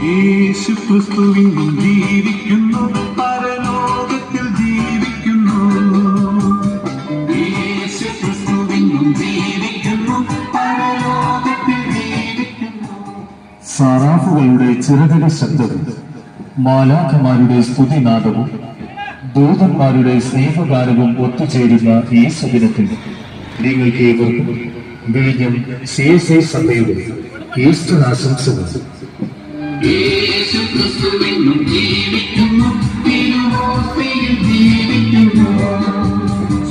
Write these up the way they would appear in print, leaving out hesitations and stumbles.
യേശുക്രിസ്തുവിനും ജീവിക്കുന്നു, പരലോകത്തിൽ ജീവിക്കുന്നു. യേശുക്രിസ്തുവിനും ജീവിക്കുന്നു, പരലോകത്തിൽ ജീവിക്കുന്നു. സാറാഫുകളുടെ ചിറകടി ശബ്ദവും മാലാഖമാരുടെ സ്തുതിനാദവും ദൂതന്മാരുടെ സ്നേഹഗാനവും ഒത്തുചേരുന്ന ഈ സുദിനത്തിൽ നിങ്ങൾക്ക് ഏവർക്കും വിഴിഞ്ഞം CSI സഭയുടെ ഈസ്റ്റർ ആശംസകൾ. യേശുക്രിസ്തുവിനും ജീവിക്കുന്നു, തിരുവോസ്തിയിൽ ജീവിക്കുന്നു.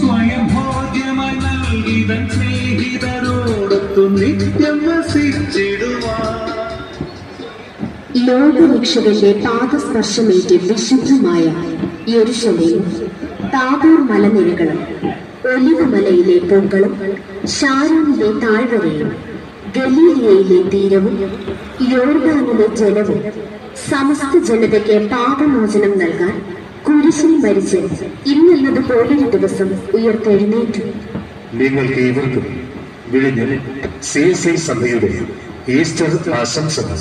സ്വയം ഭോജ്യമായി നൽകിതൻ സ്നേഹിതരോടൊത്തു നിത്യം വസിച്ചിടുവാൻ. ലോകരക്ഷകന്റെ പാദസ്പർശമേറ്റ് വിശുദ്ധമായ യെരൂശലേം, താബോർ മലനിരകളും ഒലിവുമലയിലെ പൂക്കളും ശാരോനിലെ താഴ്വരയും ഗലീലയിലെ തീരവും യോർദാനിലെ ജലവും സമസ്ത ജനതയ്ക്ക് പാപമോചനം നൽകാൻ കുരിശിൽ മരിച്ച് ഇന്നല്ലതുപോലൊരു ദിവസം ഉയർത്തെഴുന്നേറ്റു. നിങ്ങൾക്ക് ഏവർക്കും വിഴിഞ്ഞം CSI സഭയുടെ ഈസ്റ്റർ ആശംസകൾ.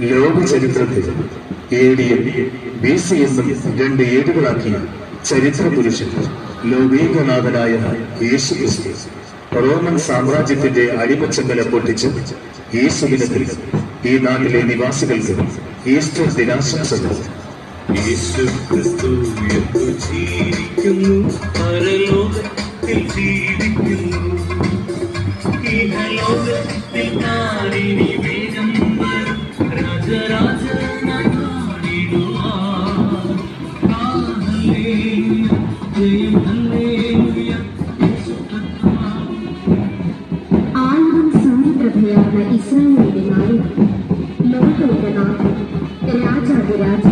ലോക ചരിത്രത്തിൽ AD BC എന്നും 2 ഏടുകളാക്കിയ ചരിത്ര പുരുഷൻ ലോകൈകനാഥനായ യേശുക്രിസ്തു റോമൻ സാമ്രാജ്യത്തിന്റെ അടിമച്ചങ്ങല പൊട്ടിച്ച് ഈ സുദിനത്തിൽ ഈ നാട്ടിലെ നിവാസികൾക്ക് ഈസ്റ്റർ ദിനാശംസകൾ. യേശുക്രിസ്തു ജീവിക്കുന്നു, പരലോകത്തിൽ ജീവിക്കുന്നു. ഇഹലോകത്തിൽ താരിണി വേഗം വരും, രാജരാജനായി വാണിടുവാൻ. ഹല്ലേലൂയ, ജയം ഹല്ലേലൂയ. ആയിരം സൂര്യപ്രഭയാർന്ന ഇസ്രായേലിന്റെ നായകൻ, ലോകയുടെ നാഥൻ, രാജാതിരാജ